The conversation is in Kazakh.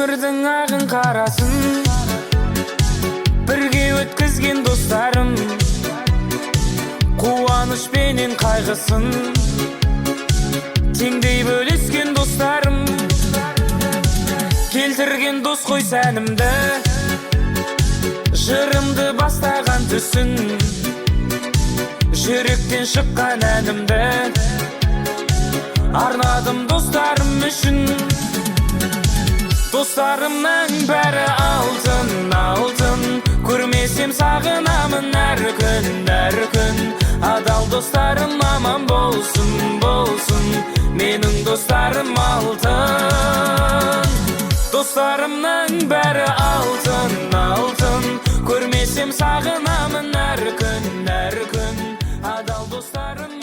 өмірдің ағын қарасын бірге өткізген достарым, қуаныш пенен қайғысын теңдей бөлескен достарым, келтірген дос қой сәнімді, жырымды бастаған түсін, жүректен шыққан әнімді арнадым достарым үшін. Достарымның бәрі алтын, алтын, көрмесем сағынамын әр күн, әр күн. Адал достарым аман болсын, болсын, менің достарым алтын. Достарымның бәрі алтын, алтын, көрмесем сағынамын әр күн, әр күн. Адал достарым